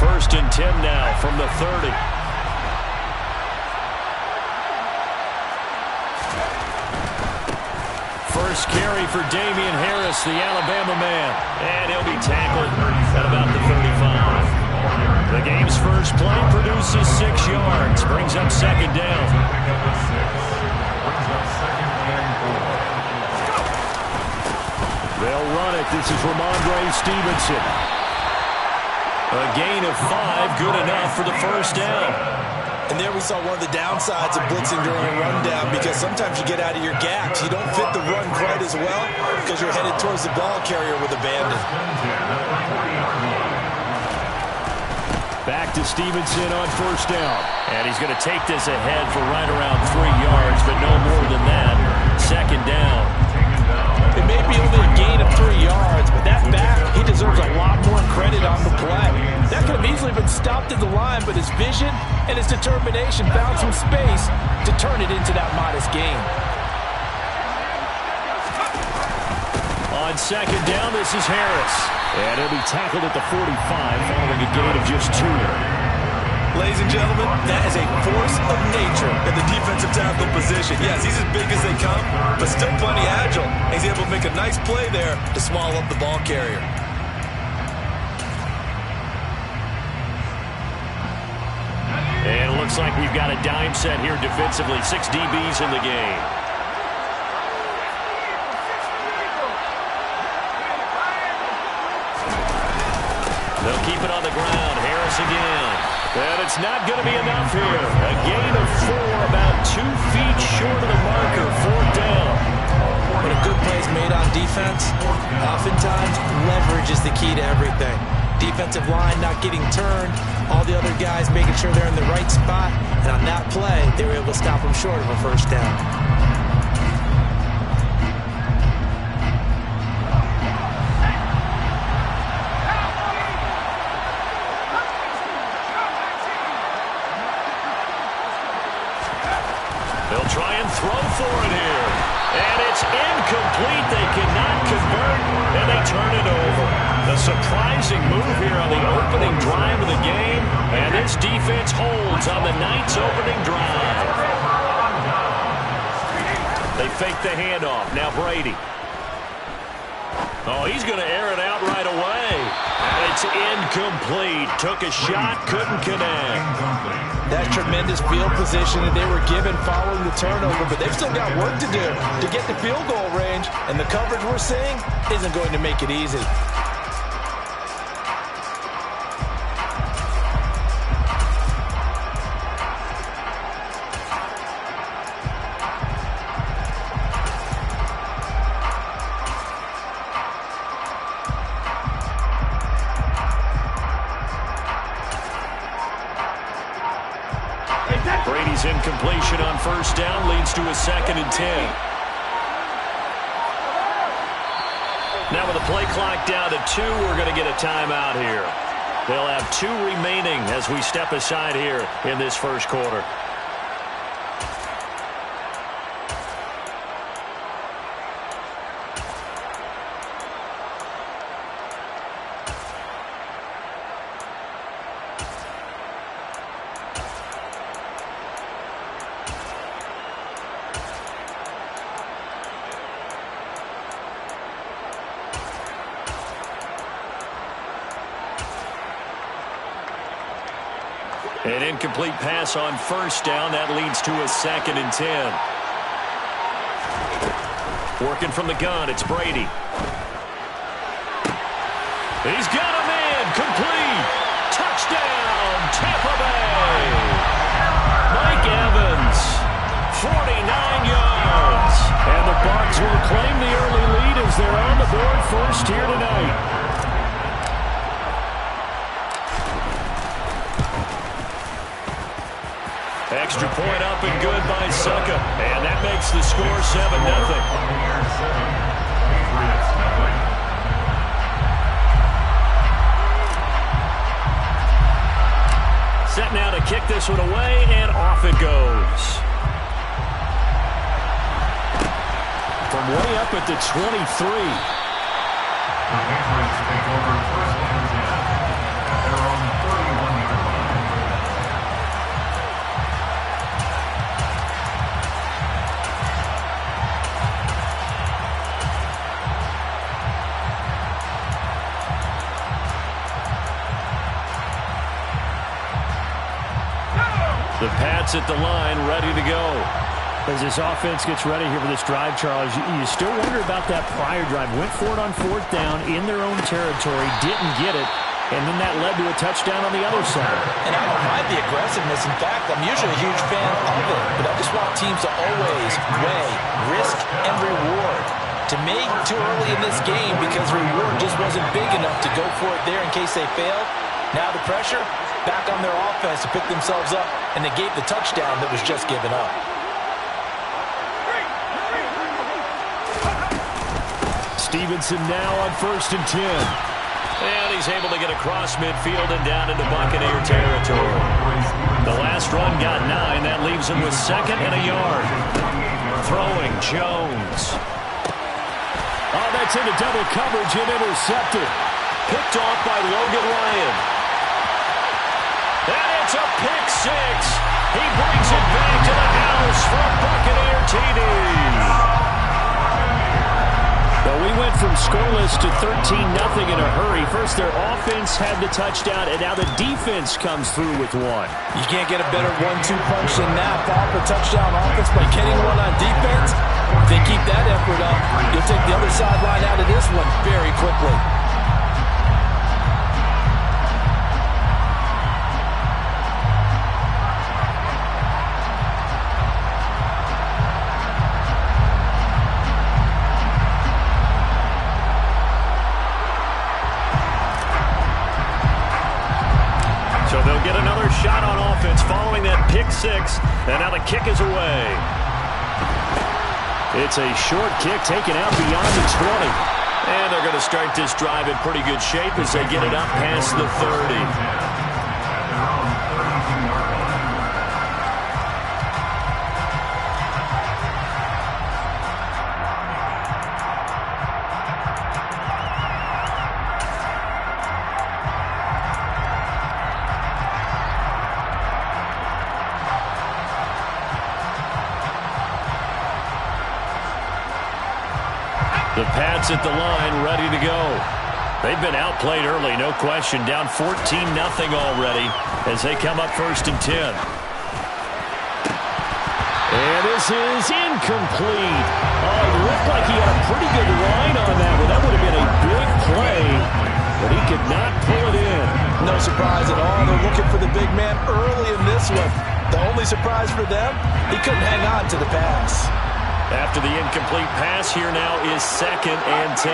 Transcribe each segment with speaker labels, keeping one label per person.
Speaker 1: 1st and 10 now from the 30. First carry for Damian Harris, the Alabama man. And he'll be tackled at about the 35. The game's first play produces 6 yards. Brings up 2nd down. They'll run it. This is Ramondre Stevenson. A gain of 5, good enough for the 1st down.
Speaker 2: And there we saw one of the downsides of blitzing during a rundown, because sometimes you get out of your gaps. You don't fit the run quite as well because you're headed towards the ball carrier with abandon.
Speaker 1: Back to Stevenson on 1st down. And he's going to take this ahead for right around 3 yards, but no more than that. 2nd down.
Speaker 2: It may be only a gain of 3 yards, but that back, he deserves a lot more credit on the play. That could have easily been stopped at the line, but his vision and his determination found some space to turn it into that modest gain.
Speaker 1: On 2nd down, this is Harris. And he'll be tackled at the 45 following a gain of just 2.
Speaker 2: Ladies and gentlemen, that is a force of nature in the defensive tackle position. Yes, he's as big as they come, but still plenty agile. He's able to make a nice play there to swallow up the ball carrier.
Speaker 1: And it looks like we've got a dime set here defensively. 6 DBs in the game. They'll keep it on the ground. Harris again. And it's not going to be enough here. A gain of 4, about 2 feet short of the marker. 4th down.
Speaker 2: When a good play is made on defense, oftentimes leverage is the key to everything. Defensive line not getting turned. All the other guys making sure they're in the right spot. And on that play, they were able to stop them short of a 1st down.
Speaker 1: They'll try and throw for it here. And it's incomplete. They cannot convert, and they turn it over. A surprising move here on the opening drive of the game, and this defense holds on the night's opening drive. They fake the handoff. Now Brady. Oh, he's going to air it out right away. And it's incomplete. Took a shot, couldn't connect.
Speaker 2: That tremendous field position that they were given following the turnover, but they've still got work to do to get the field goal range, and the coverage we're seeing isn't going to make it easy.
Speaker 1: Brady's incompletion on 1st down leads to a 2nd and 10. Now with the play clock down to 2, we're going to get a timeout here. They'll have 2 remaining as we step aside here in this 1st quarter. An incomplete pass on 1st down. That leads to a 2nd and 10. Working from the gun, it's Brady. He's got a man. Complete. Touchdown, Tampa Bay. Mike Evans, 49 yards. And the Bucs will claim the early lead as they're on the board first here tonight. Extra point up and good by Succa. And that makes the score 7-0. Set now to kick this one away, and off it goes. From way up at the 23. The Pats at the line, ready to go.
Speaker 3: As this offense gets ready here for this drive, Charles, you still wonder about that prior drive. Went for it on 4th down in their own territory, didn't get it, and then that led to a touchdown on the other side.
Speaker 2: And I don't mind the aggressiveness. In fact, I'm usually a huge fan of it, but I just want teams to always weigh risk and reward. To me, too early in this game because reward just wasn't big enough to go for it there in case they failed. Now the pressure back on their offense to pick themselves up, and they gave the touchdown that was just given up.
Speaker 1: Stevenson now on 1st and 10. And he's able to get across midfield and down into Buccaneer territory. The last run got 9. That leaves him with 2nd and a yard. Throwing Jones. Oh, that's into double coverage and intercepted. Picked off by Logan Ryan. And it's a pick 6. He brings it back to the house for a Buccaneer TD.
Speaker 3: Well, we went from scoreless to 13-0 in a hurry. First, their offense had the touchdown, and now the defense comes through with one.
Speaker 2: You can't get a better 1-2 punch than that. Follow up a touchdown offense by getting one on defense. If they keep that effort up, you'll take the other sideline out of this one very quickly.
Speaker 1: So they'll get another shot on offense following that pick 6. And now the kick is away. It's a short kick taken out beyond the 20. And they're going to start this drive in pretty good shape as they get it up past the 30. The Pats at the line, ready to go. They've been outplayed early, no question. Down 14-0 already as they come up 1st and 10. And this is incomplete. Oh, it looked like he had a pretty good line on that one. That would have been a big play, but he could not pull it in.
Speaker 2: No surprise at all. They're looking for the big man early in this one. The only surprise for them, he couldn't hang on to the pass.
Speaker 1: After the incomplete pass, here now is 2nd and 10.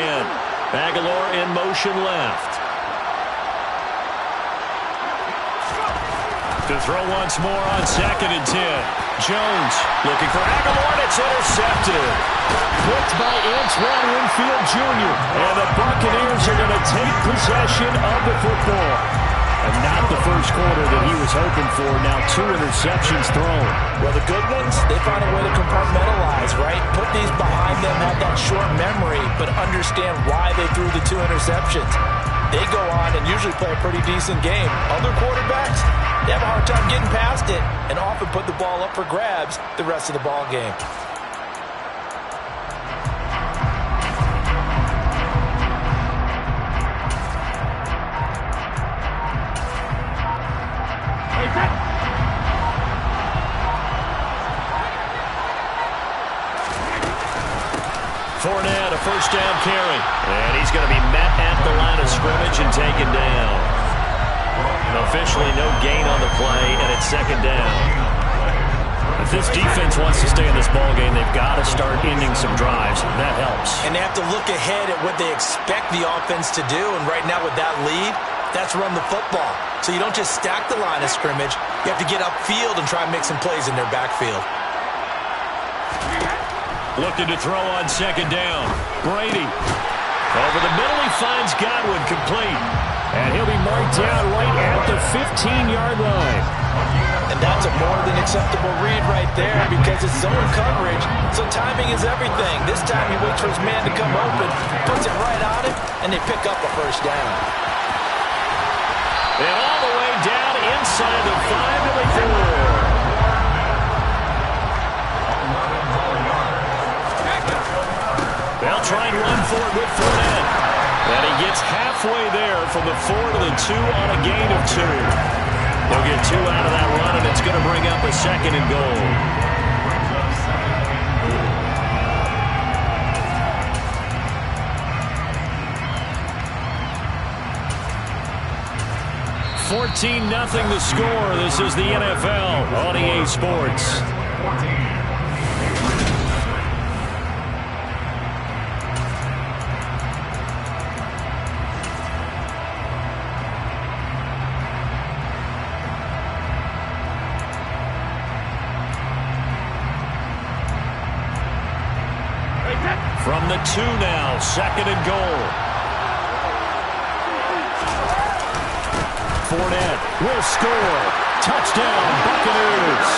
Speaker 1: Aguilar in motion left. To throw once more on 2nd and 10. Jones looking for Aguilar. It's intercepted. Picked by Antoine Winfield Jr. And the Buccaneers are going to take possession of the football. And not the first quarter that he was hoping for. Now 2 interceptions thrown.
Speaker 2: Well, the good ones, they find a way to compartmentalize, right? Put these behind them, have that short memory, but understand why they threw the 2 interceptions. They go on and usually play a pretty decent game. Other quarterbacks, they have a hard time getting past it and often put the ball up for grabs the rest of the ball game.
Speaker 1: Fournette, a first down carry. And he's going to be met at the line of scrimmage and taken down. Officially no gain on the play, and it's 2nd down. If this defense wants to stay in this ballgame, they've got to start ending some drives. That helps.
Speaker 2: And they have to look ahead at what they expect the offense to do. And right now with that lead, that's run the football. So you don't just stack the line of scrimmage. You have to get upfield and try and make some plays in their backfield.
Speaker 1: Looking to throw on 2nd down. Brady. Over the middle, he finds Godwin complete. And he'll be marked down right at the 15-yard line.
Speaker 2: And that's a more than acceptable read right there because it's zone coverage, so timing is everything. This time he waits for his man to come open, puts it right on it, and they pick up a first down.
Speaker 1: And all the way down inside the 5 to the 4. They'll try and run for it with Fournette. And he gets halfway there from the 4 to the 2 on a gain of 2. They'll get 2 out of that run, and it's going to bring up a 2nd and goal. 14-0 the score. This is the NFL on EA Sports. From the 2 now, 2nd and goal. Fournette will score. Touchdown, Buccaneers.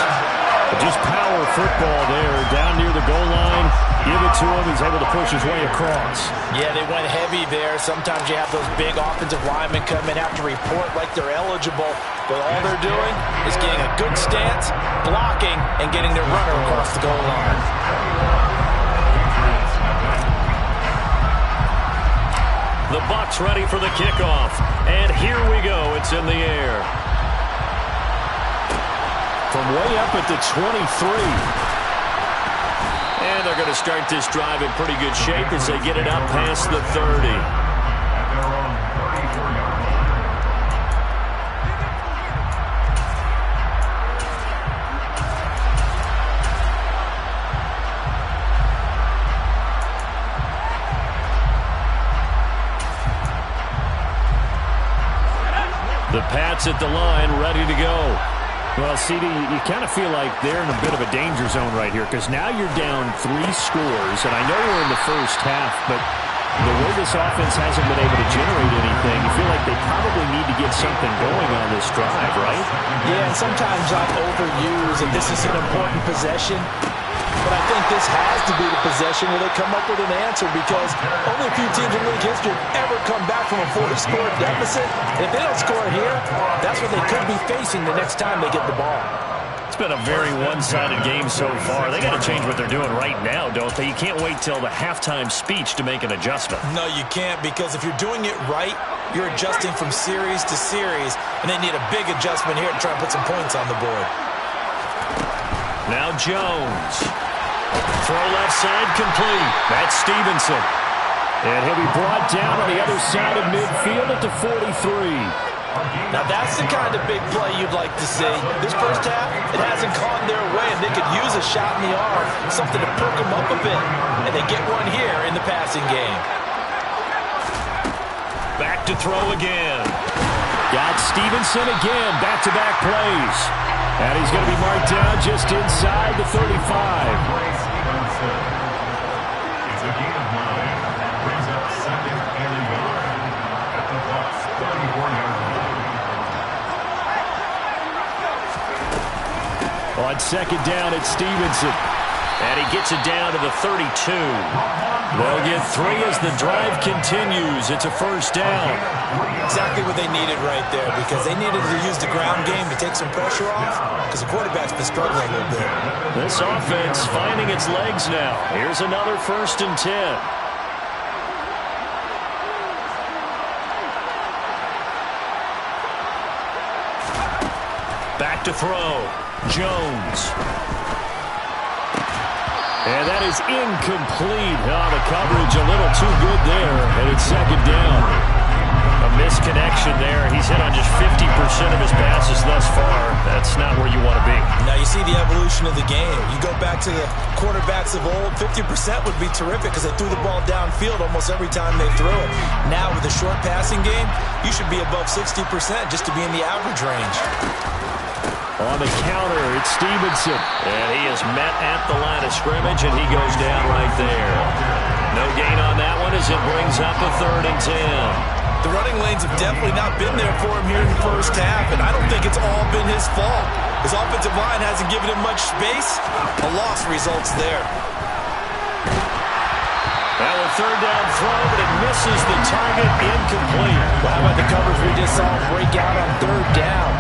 Speaker 1: Just power football there. Down near the goal line. Give it to him. He's able to push his way across.
Speaker 2: Yeah, they went heavy there. Sometimes you have those big offensive linemen come in, have to report like they're eligible. But all they're doing is getting a good stance, blocking, and getting their runner across the goal line.
Speaker 1: The Bucs ready for the kickoff. And here we go. It's in the air. From way up at the 23. And they're going to start this drive in pretty good shape as they get it up past the 30. The Pats at the line, ready to go.
Speaker 3: Well, CD, you kind of feel like they're in a bit of a danger zone right here because now you're down 3 scores, and I know we're in the first half, but the way this offense hasn't been able to generate anything, you feel like they probably need to get something going on this drive, right?
Speaker 2: Yeah, and sometimes I overuse that this is an important possession. But I think this has to be the possession where they come up with an answer because only a few teams in league history have ever come back from a 4-score deficit. And if they don't score here, that's what they could be facing the next time they get the ball.
Speaker 1: It's been a very one-sided game so far. They got to change what they're doing right now, don't they? You can't wait till the halftime speech to make an adjustment.
Speaker 2: No, you can't, because if you're doing it right, you're adjusting from series to series, and they need a big adjustment here to try and put some points on the board.
Speaker 1: Now Jones. Throw left side complete. That's Stevenson.
Speaker 3: And he'll be brought down on the other side of midfield at the 43.
Speaker 2: Now that's the kind of big play you'd like to see. This first half, it hasn't gone their way, and they could use a shot in the arm, something to perk them up a bit. And they get one here in the passing game.
Speaker 1: Back to throw again.
Speaker 3: Got Stevenson again, back-to-back plays. And he's going to be marked down just inside the 35. On 2nd down, it's Stevenson.
Speaker 1: And he gets it down to the 32. They'll get 3 as the drive continues. It's a first down.
Speaker 2: Exactly what they needed right there, because they needed to use the ground game to take some pressure off, because the quarterback's been struggling a little bit.
Speaker 1: This offense finding its legs now. Here's another 1st and 10. Back to throw. Jones. And that is incomplete. Oh, the coverage a little too good there, and it's 2nd down. A misconnection there. He's hit on just 50% of his passes thus far. That's not where you want to be.
Speaker 2: Now you see the evolution of the game. You go back to the quarterbacks of old, 50% would be terrific because they threw the ball downfield almost every time they threw it. Now with the short passing game, you should be above 60% just to be in the average range.
Speaker 3: On the counter, it's Stevenson.
Speaker 1: And he is met at the line of scrimmage, and he goes down right there. No gain on that one as it brings up a 3rd and 10.
Speaker 2: The running lanes have definitely not been there for him here in the first half, and I don't think it's all been his fault. His offensive line hasn't given him much space. A loss results there.
Speaker 1: Now a 3rd down throw, but it misses the target, incomplete.
Speaker 2: Well, how about the coverage we just saw break out on 3rd down?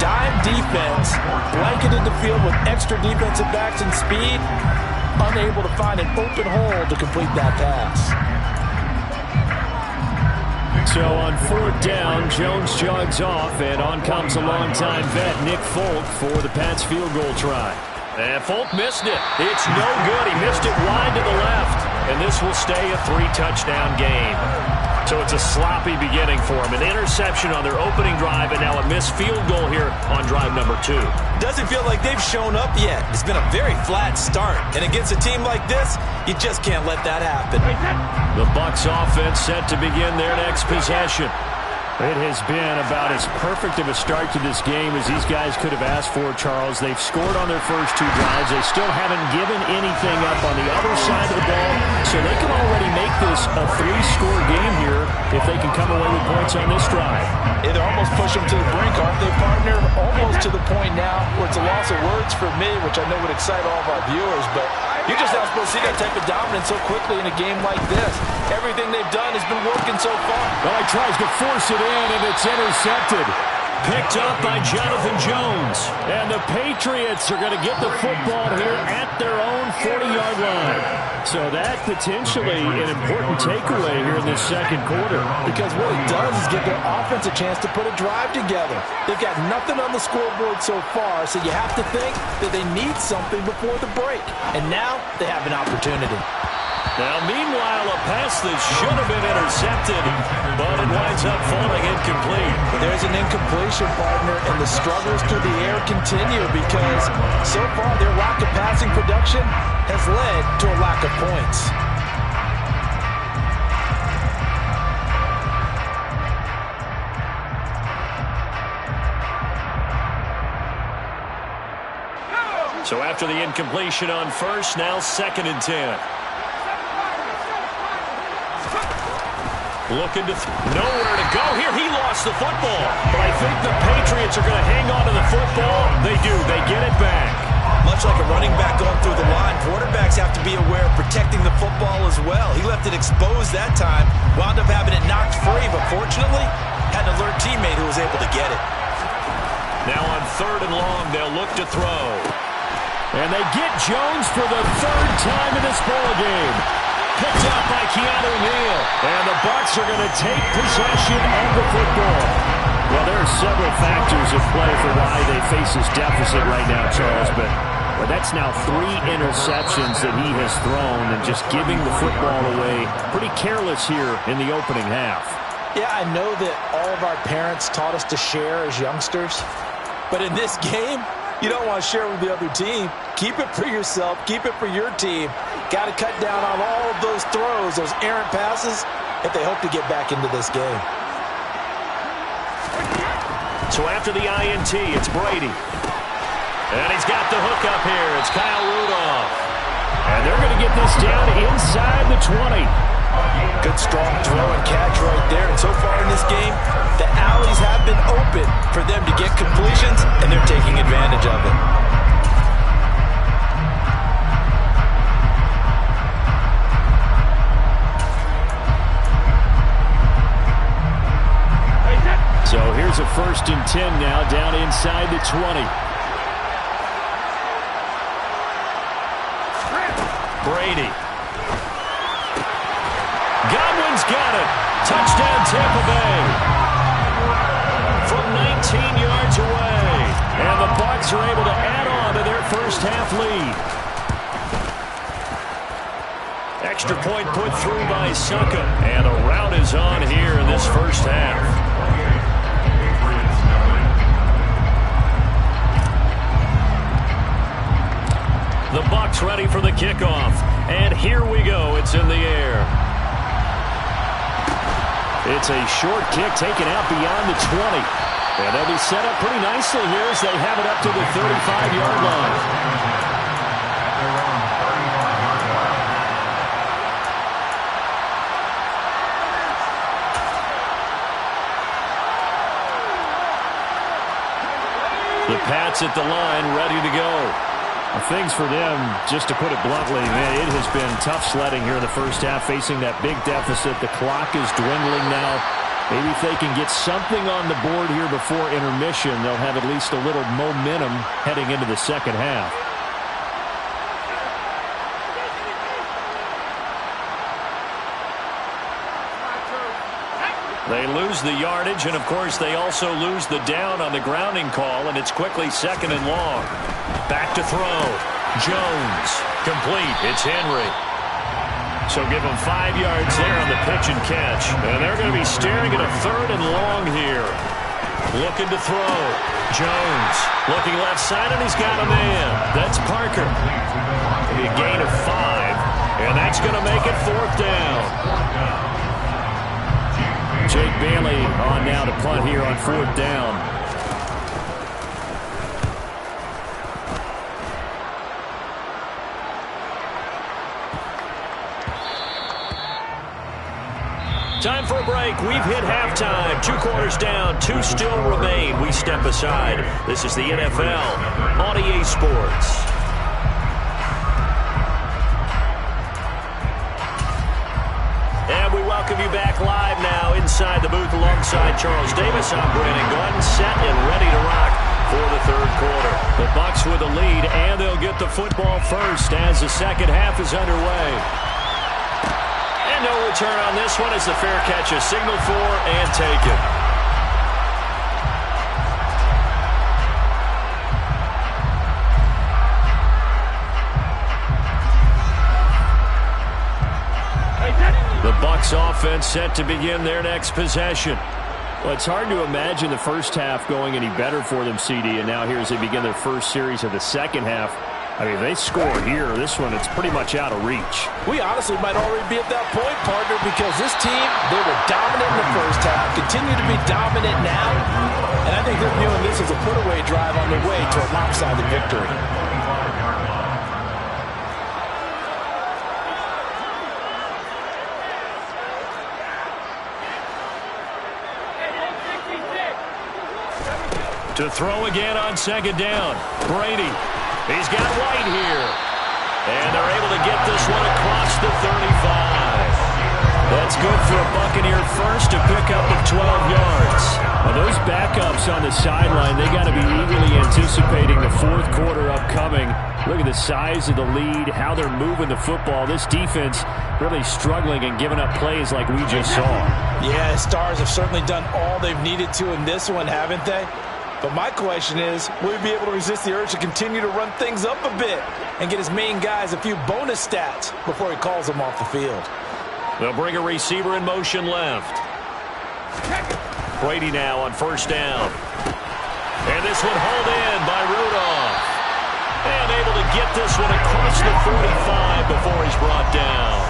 Speaker 2: Dime defense, blanketed the field with extra defensive backs and speed, unable to find an open hole to complete that pass.
Speaker 3: So on fourth down, Jones jogs off, and on comes a longtime vet, Nique for the Pats field goal try. And Folk missed it. It's no good. He missed it wide to the left. And this will stay a 3-touchdown game. So it's a sloppy beginning for him. An interception on their opening drive, and now a missed field goal here on drive number 2.
Speaker 2: Doesn't feel like they've shown up yet. It's been a very flat start. And against a team like this, you just can't let that happen.
Speaker 3: The Bucs offense set to begin their next possession. It has been about as perfect of a start to this game as these guys could have asked for, Charles. They've scored on their first 2 drives. They still haven't given anything up on the other side of the ball, so they can already make this a 3-score game here if they can come away with points on this drive.
Speaker 4: Yeah, they're almost pushing them to the brink, aren't they, partner? Almost to the point now where it's a loss of words for me, which I know would excite all of our viewers, but you're just not supposed to see that type of dominance so quickly in a game like this. Everything they've done has been working so far.
Speaker 3: Well, he tries to force it in, and it's intercepted. Picked up by Jonathan Jones. And the Patriots are going to get the football here at their own 40-yard line. So that potentially an important takeaway here in this second quarter.
Speaker 4: Because what it does is give their offense a chance to put a drive together. They've got nothing on the scoreboard so far, so you have to think that they need something before the break. And now they have an opportunity.
Speaker 1: Now, meanwhile, a pass that should have been intercepted, but it winds up falling incomplete.
Speaker 4: There's an incompletion, partner, and the struggles through the air continue because so far their lack of passing production has led to a lack of points.
Speaker 1: So after the incompletion on first, now 2nd and 10. Looking to nowhere to go here. He lost the football. But I think the Patriots are going to hang on to the football. They do. They get it back.
Speaker 2: Much like a running back going through the line, quarterbacks have to be aware of protecting the football as well. He left it exposed that time, wound up having it knocked free, but fortunately had an alert teammate who was able to get it.
Speaker 1: Now on 3rd and long, they'll look to throw.
Speaker 3: And they get Jones for the 3rd time in this ball game. Picked up by Keanu Neal. And the Bucs are going to take possession of the football. Well, there are several factors at play for why they face this deficit right now, Charles. But that's now 3 interceptions that he has thrown and just giving the football away. Pretty careless here in the opening half.
Speaker 4: Yeah, I know that all of our parents taught us to share as youngsters. But in this game, you don't want to share with the other team. Keep it for yourself. Keep it for your team. Got to cut down on all of those throws, those errant passes, if they hope to get back into this game.
Speaker 1: So after the INT, it's Brady. And he's got the hook up here. It's Kyle Rudolph.
Speaker 3: And they're going to get this down inside the 20.
Speaker 4: Good strong throw and catch right there. And so far in this game, the alleys have been open for them to get completions, and they're taking advantage of it.
Speaker 3: So here's a 1st and 10 now, down inside the 20.
Speaker 1: Brady. Godwin's got it. Touchdown, Tampa Bay. From 19 yards away. And the Bucs are able to add on to their first half lead. Extra point put through by Succa. And a rout is on here in this first half. The Bucs ready for the kickoff. And here we go. It's in the air. It's a short kick taken out beyond the 20. And they'll be set up pretty nicely here as they have it up to the 35-yard line. The Pats at the line, ready to go.
Speaker 3: Things for them, just to put it bluntly, man, it has been tough sledding here in the first half, facing that big deficit. The clock is dwindling now. Maybe if they can get something on the board here before intermission, they'll have at least a little momentum heading into the second half.
Speaker 1: They lose the yardage, and, of course, they also lose the down on the grounding call, and it's quickly 2nd and long. Back to throw. Jones. Complete. It's Henry. So give them 5 yards there on the pitch and catch. And they're going to be staring at a 3rd and long here. Looking to throw. Jones. Looking left side, and he's got a man. That's Parker. A gain of 5, and that's going to make it 4th down.
Speaker 3: Jake Bailey on now to punt here on 4th down.
Speaker 1: Time for a break. We've hit halftime. 2 quarters down. 2 still remain. We step aside. This is the NFL on EA Sports. And we welcome you back live now inside the booth alongside Charles Davis. I'm Brandon Gordon, set and ready to rock for the 3rd quarter. The Bucs with the lead, and they'll get the football first as the 2nd half is underway. And no return on this one as the fair catch is signaled for and taken. The Bucs offense set to begin their next possession.
Speaker 3: Well, it's hard to imagine the first half going any better for them, CD, and now here as they begin their first series of the 2nd half. I mean, if they score here, this one, it's pretty much out of reach.
Speaker 4: We honestly might already be at that point, partner, because this team, they were dominant in the first half, continue to be dominant now, and I think they're viewing this as a put-away drive on the way to a lopsided victory.
Speaker 1: To throw again on 2nd down. Brady. He's got White here. And they're able to get this one across the 35. That's good for a Buccaneer first to pick up at 12 yards.
Speaker 3: Well, those backups on the sideline, they got to be eagerly anticipating the 4th quarter upcoming. Look at the size of the lead, how they're moving the football. This defense really struggling and giving up plays like we just saw.
Speaker 4: Yeah, Stars have certainly done all they've needed to in this one, haven't they? But my question is, will he be able to resist the urge to continue to run things up a bit and get his main guys a few bonus stats before he calls them off the field?
Speaker 1: They'll bring a receiver in motion left. Brady now on 1st down. And this one hauled in by Rudolph. And able to get this one across the 45 before he's brought down.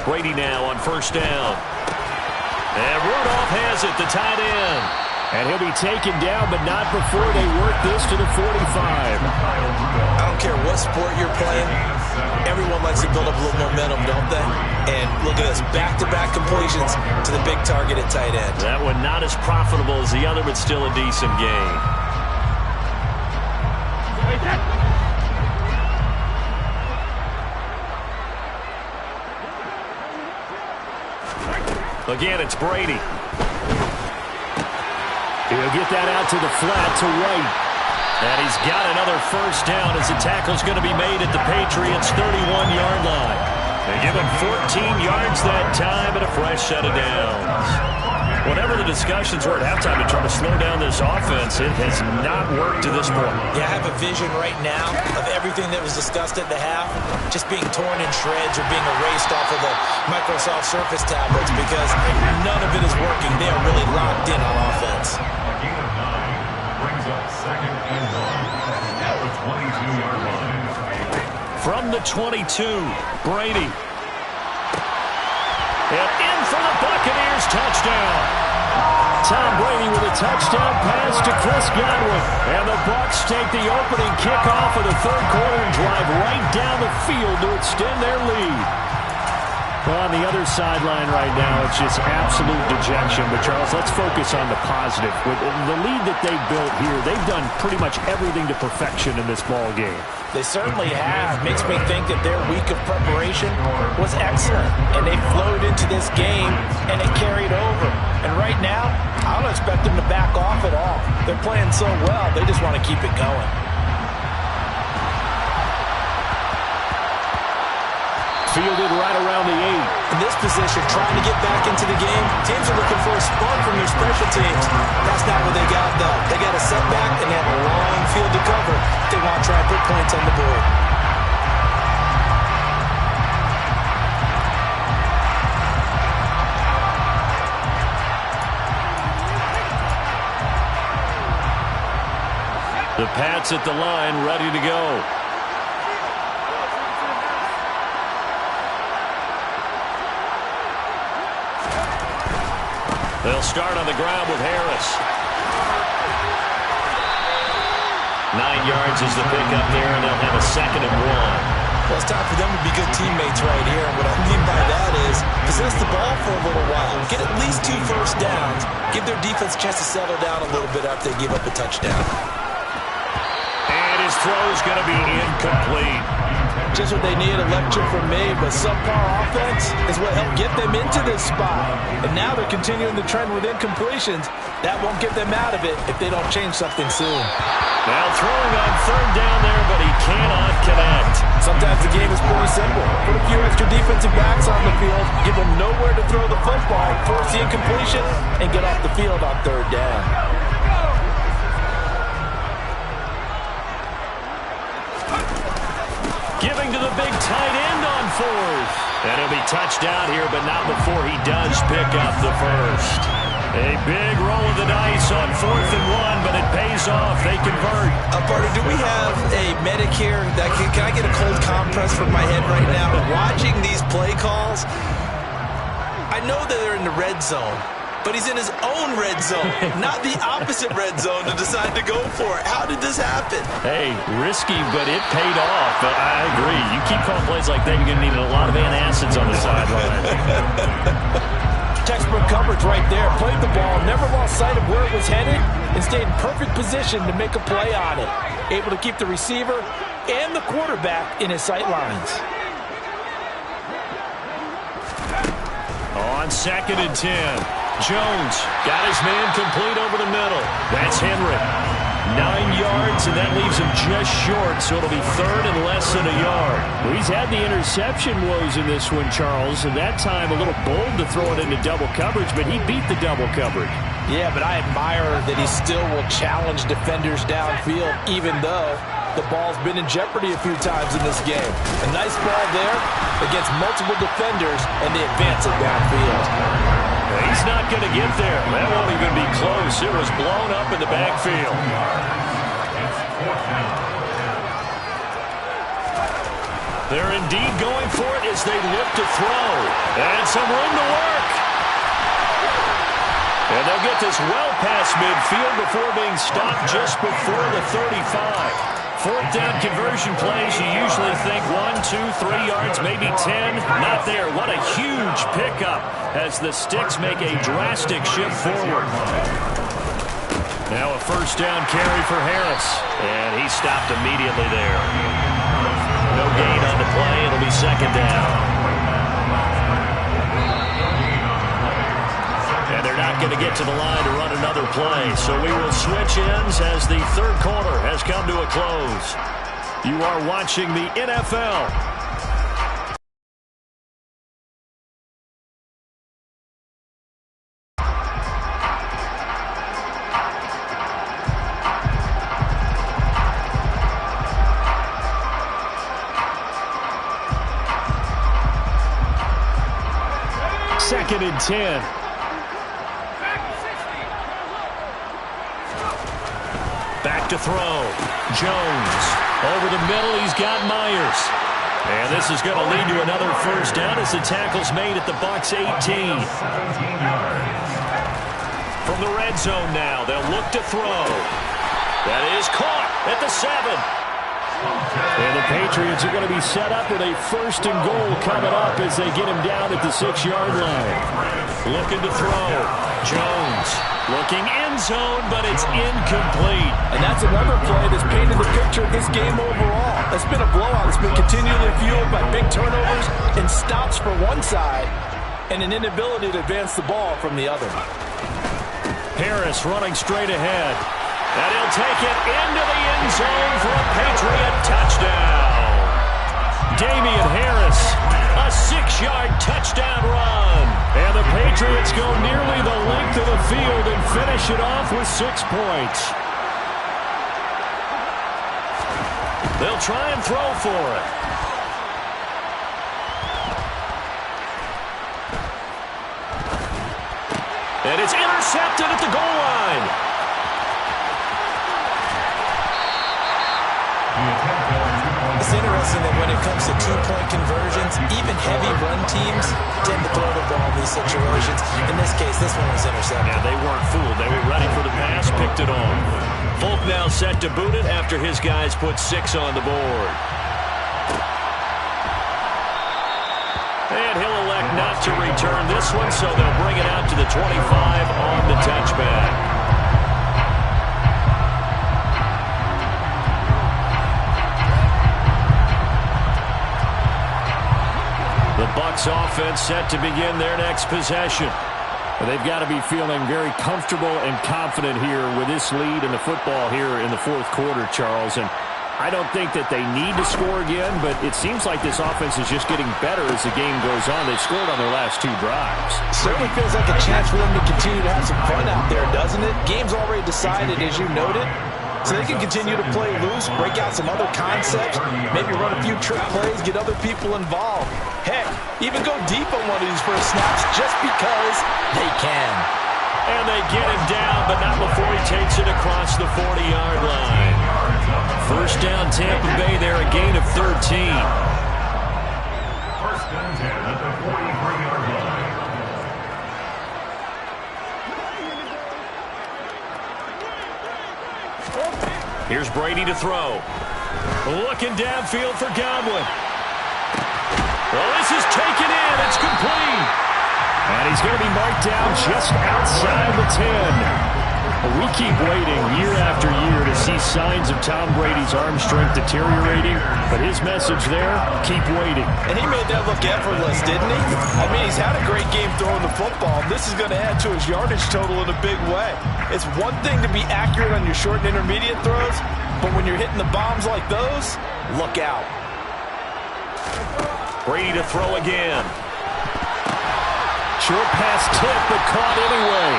Speaker 1: Brady now on 1st down. And Rudolph has it, the tight end.
Speaker 3: And he'll be taken down, but not before they work this to the 45.
Speaker 2: I don't care what sport you're playing. Everyone likes to build up a little momentum, don't they? And look at this, back-to-back completions to the big target at tight end.
Speaker 1: That one not as profitable as the other, but still a decent gain. Again, it's Brady.
Speaker 3: He'll get that out to the flat to White.
Speaker 1: And he's got another 1st down as the tackle's going to be made at the Patriots' 31-yard line. They give him 14 yards that time and a fresh set of downs. Whatever the discussions were at halftime to try to slow down this offense, it has not worked to this point.
Speaker 2: Yeah, I have a vision right now of everything that was discussed at the half just being torn in shreds or being erased off of the Microsoft Surface tablets because none of it is working. They are really locked in on offense.
Speaker 5: Brings up 2nd and long at the 22-yard line.
Speaker 1: From the 22, Brady. And in for the Buccaneers, touchdown. Tom Brady with a touchdown pass to Chris Godwin. And the Bucs take the opening kickoff of the 3rd quarter and drive right down the field to extend their lead. Well, on the other sideline right now, it's just absolute dejection. But, Charles, let's focus on the positive. With the lead that they've built here, they've done pretty much everything to perfection in this ball game.
Speaker 4: They certainly have. Makes me think that their week of preparation was excellent. And they flowed into this game, and it carried over. And right now, I don't expect them to back off at all. They're playing so well, they just want to keep it going.
Speaker 3: fielded right around the 8.
Speaker 4: In this position, trying to get back into the game, teams are looking for a spark from their special teams. That's not what they got, though. They got a setback, and they have a long field to cover. They want to try and put points on the board.
Speaker 3: The Pats at the line, ready to go. They'll start on the ground with Harris. 9 yards is the pickup there, and they'll have a 2nd and 1.
Speaker 4: Well, it's time for them to be good teammates right here. And what I mean by that is possess the ball for a little while. Get at least 2 first downs. Give their defense a chance to settle down a little bit after they give up a touchdown.
Speaker 3: And his throw's going to be incomplete.
Speaker 4: Just what they need, a lecture from me, but subpar offense is what helped get them into this spot. And now they're continuing the trend with incompletions. That won't get them out of it if they don't change something soon.
Speaker 3: Now throwing on 3rd down there, but he cannot connect.
Speaker 4: Sometimes the game is pretty simple. Put a few extra defensive backs on the field, give them nowhere to throw the football, force the incompletion, and get off the field on 3rd down.
Speaker 3: Giving to the big tight end on 4th. And he'll be touched down here, but not before he does pick up the 1st. A big roll of the dice on 4th and 1, but it pays off. They convert.
Speaker 4: Partner, do we have a medic here? Can I get a cold compress from my head right now? Watching these play calls, I know that they're in the red zone, but he's in his own red zone, not the opposite red zone to decide to go for it. How did this happen?
Speaker 3: Hey, risky, but it paid off. But I agree. You keep calling plays like that, you're going to need a lot of antacids on the sideline.
Speaker 4: Textbook coverage right there. Played the ball, never lost sight of where it was headed, and stayed in perfect position to make a play on it. Able to keep the receiver and the quarterback in his sight lines.
Speaker 3: On 2nd and 10. Jones got his man complete over the middle. That's Henry. 9 yards, and that leaves him just short, so it'll be 3rd and less than a yard. Well, he's had the interception woes in this one, Charles, and that time a little bold to throw it into double coverage, but he beat the double coverage.
Speaker 4: Yeah, but I admire that he still will challenge defenders downfield, even though the ball's been in jeopardy a few times in this game. A nice ball there against multiple defenders, and they advance it downfield.
Speaker 3: He's not going to get there. That won't even be close. It was blown up in the backfield. They're indeed going for it as they look to throw. And some room to work. And they'll get this well past midfield before being stopped just before the 35. 4th down conversion plays, you usually think 1, 2, 3 yards, maybe 10. Not there. What a huge pickup as the Sticks make a drastic shift forward. Now a 1st down carry for Harris. And he stopped immediately there. No gain on the play. It'll be 2nd down. And they're not going to get to the line to run another play. So we will switch ends as the 3rd quarter has come to a close. You are watching the NFL. Second and 10. Back to throw. Jones. Over the middle, he's got Myers. And this is going to lead to another 1st down as the tackle's made at the Bucs 18. From the red zone now, they'll look to throw. That is caught at the 7. And the Patriots are going to be set up with a 1st and goal coming up as they get him down at the 6-yard line. Looking to throw. Jones looking end zone, but it's incomplete.
Speaker 4: And that's another play that's painted the picture of this game overall. It's been a blowout. It's been continually fueled by big turnovers and stops for one side and an inability to advance the ball from the other.
Speaker 3: Harris running straight ahead. And he'll take it into the end zone for a Patriot touchdown. Damian Harris, a
Speaker 1: Patriots go nearly the length of the field and finish it off with 6 points. They'll try and throw for it. And it's intercepted at the goal line.
Speaker 4: It's interesting that when it comes to two-point conversions, even heavy run teams tend to throw the ball in these situations. In this case, this one was intercepted.
Speaker 1: Yeah, they weren't fooled. They were ready for the pass, picked it off. Folk now set to boot it after his guys put 6 on the board. And he'll elect not to return this one, so they'll bring it out to the 25 on the touchback. The Bucs offense set to begin their next possession. Well, they've got to be feeling very comfortable and confident here with this lead in the football here in the fourth quarter, Charles. And I don't think that they need to score again, but it seems like this offense is just getting better as the game goes on. They've scored on their last 2 drives.
Speaker 4: Certainly feels like a chance for them to continue to have some fun out there, doesn't it? Game's already decided, as you noted. So they can continue to play loose, break out some other concepts, maybe run a few trick plays, get other people involved. Heck, even go deep on one of these first snaps just because they can.
Speaker 1: And they get him down, but not before he takes it across the 40-yard line. First down, Tampa Bay there, a gain of 13.
Speaker 5: First and 10 at the 43-yard line.
Speaker 1: Here's Brady to throw. Looking downfield for Godwin. Well, this is taken in. It's complete.
Speaker 3: And he's going to be marked down just outside the 10. We keep waiting year after year to see signs of Tom Brady's arm strength deteriorating, but his message there, keep waiting.
Speaker 4: And he made that look effortless, didn't he? I mean, he's had a great game throwing the football. This is going to add to his yardage total in a big way. It's one thing to be accurate on your short and intermediate throws, but when you're hitting the bombs like those, look out.
Speaker 1: Brady to throw again.
Speaker 3: Short pass tip, but caught anyway.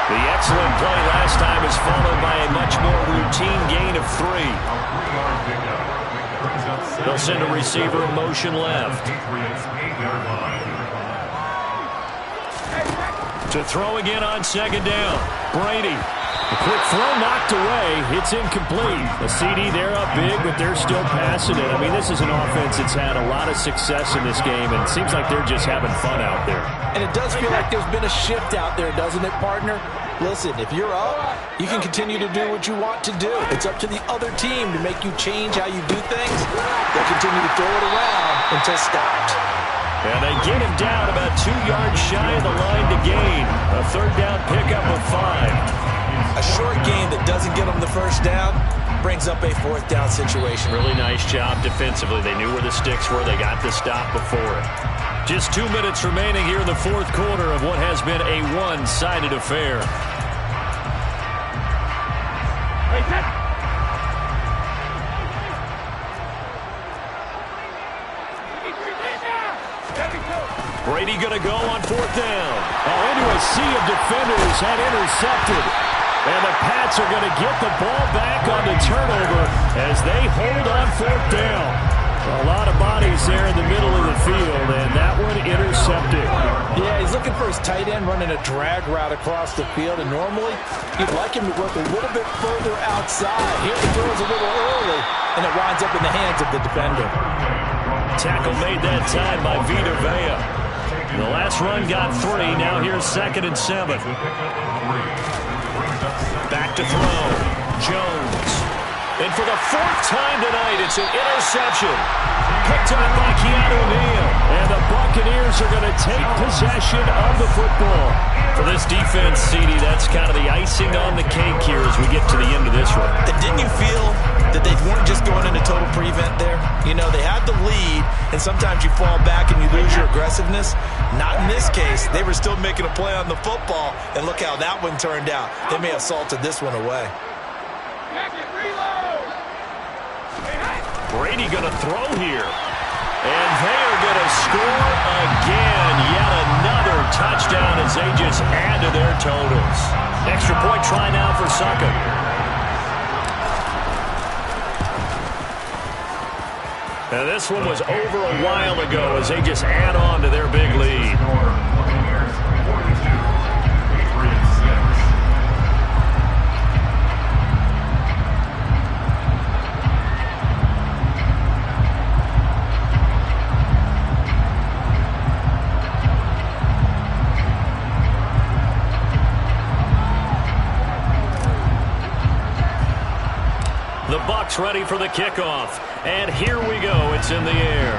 Speaker 1: The excellent play last time is followed by a much more routine gain of 3. They'll send a receiver in motion left. To throw again on second down. Brady. A quick throw knocked away. It's incomplete. A CD, they're up big, but they're still passing it. I mean, this is an offense that's had a lot of success in this game, and it seems like they're just having fun out there.
Speaker 4: And it does feel like there's been a shift out there, doesn't it, partner? Listen, if you're up, you can continue to do what you want to do. It's up to the other team to make you change how you do things. They'll continue to throw it around until stopped.
Speaker 1: And they get him down about 2 yards shy of the line to gain. A third down pickup of 5.
Speaker 4: A short game that doesn't get them the first down brings up a fourth down situation.
Speaker 1: Really nice job defensively. They knew where the sticks were. They got the stop before it. Just 2 minutes remaining here in the fourth quarter of what has been a one-sided affair. Brady going to go on fourth down.
Speaker 3: Oh, into a sea of defenders and intercepted. And the Pats are going to get the ball back on the turnover as they hold on fourth down. A lot of bodies there in the middle of the field, and that one intercepted.
Speaker 4: Yeah, he's looking for his tight end running a drag route across the field, and normally you'd like him to work a little bit further outside. Here he throws a little early, and it winds up in the hands of the defender.
Speaker 1: Tackle made that time by Vita Vea. The last run got 3. Now here's 2nd and 7. Back to throw. Jones. And for the 4th time tonight, it's an interception. Picked up by Keanu Neal. And the Buccaneers are going to take possession of the football. For this defense, CD, that's kind of the icing on the cake here as we get to the end of this one.
Speaker 4: And didn't you feel that they weren't just going into total prevent there? You know, they had the lead, and sometimes you fall back and you lose your aggressiveness. Not in this case. They were still making a play on the football, and look how that one turned out. They may have salted this one away.
Speaker 1: Brady going to throw here. And they are going to score again. Yet another touchdown as they just add to their totals. Extra point try now for Succa. Now this one was over a while ago as they just add on to their big lead. The Bucs ready for the kickoff. And here we go. It's in the air.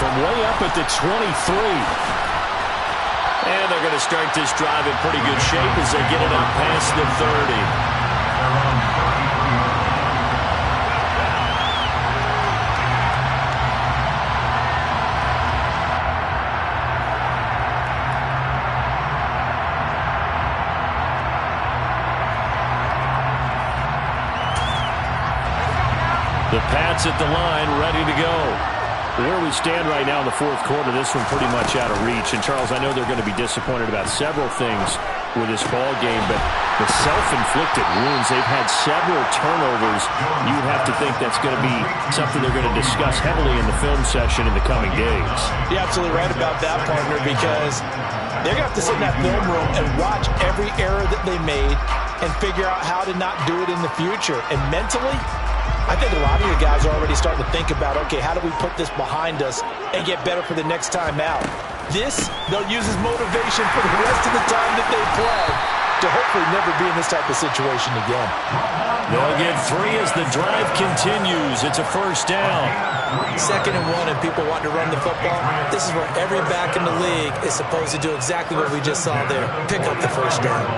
Speaker 1: From way up at the 23. And they're going to start this drive in pretty good shape as they get it up past the 30. The Pats at the line, ready to go. Where we stand right now in the fourth quarter, this one pretty much out of reach. And, Charles, I know they're going to be disappointed about several things with this ball game, but the self-inflicted wounds, they've had several turnovers. You have to think that's going to be something they're going to discuss heavily in the film session in the coming days.
Speaker 4: You're absolutely right about that, partner, because they're going to have to sit in that film room and watch every error that they made and figure out how to not do it in the future. And mentally, I think a lot of the guys are already starting to think about, okay, how do we put this behind us and get better for the next time out? This, they'll use as motivation for the rest of the time that they play to hopefully never be in this type of situation again.
Speaker 1: They'll get 3 as the drive continues. It's a first down.
Speaker 2: 2nd and 1 and people want to run the football. This is where every back in the league is supposed to do exactly what we just saw there. Pick up the first down.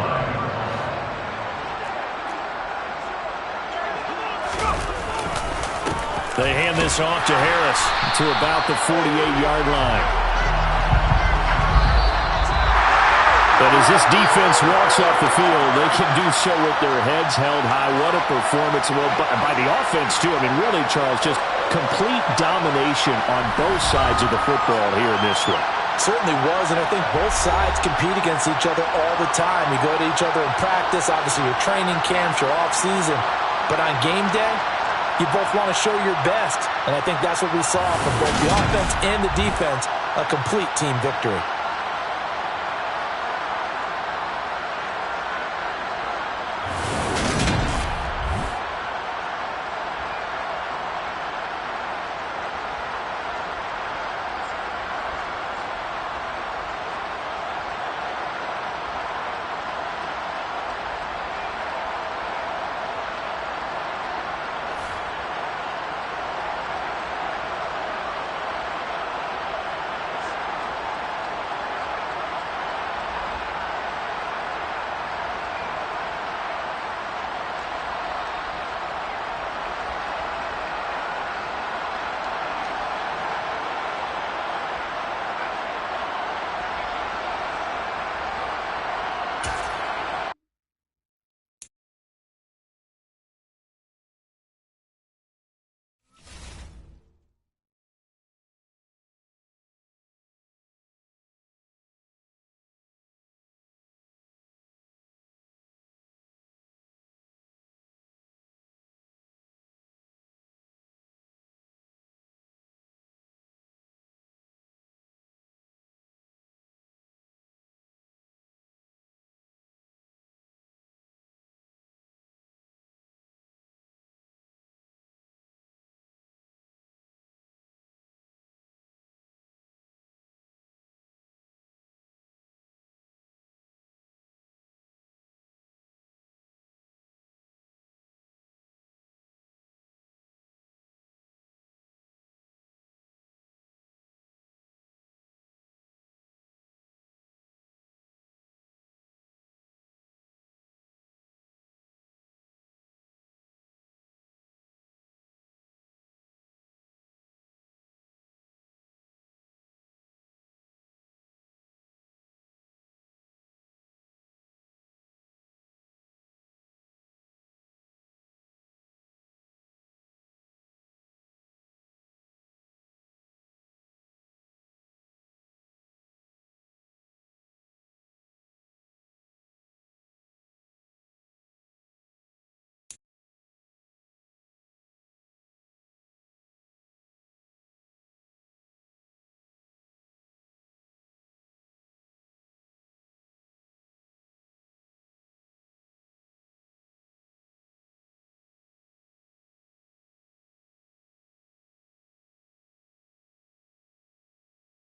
Speaker 1: They hand this off to Harris to about the 48-yard line. But as this defense walks off the field, they can do so with their heads held high. What a performance. Well, by the offense, too. I mean, really, Charles, just complete domination on both sides of the football here in this one.
Speaker 4: Certainly was, and I think both sides compete against each other all the time. You go to each other in practice, obviously your training camps, your off-season. But on game day, you both want to show your best, and I think that's what we saw from both the offense and the defense, a complete team victory.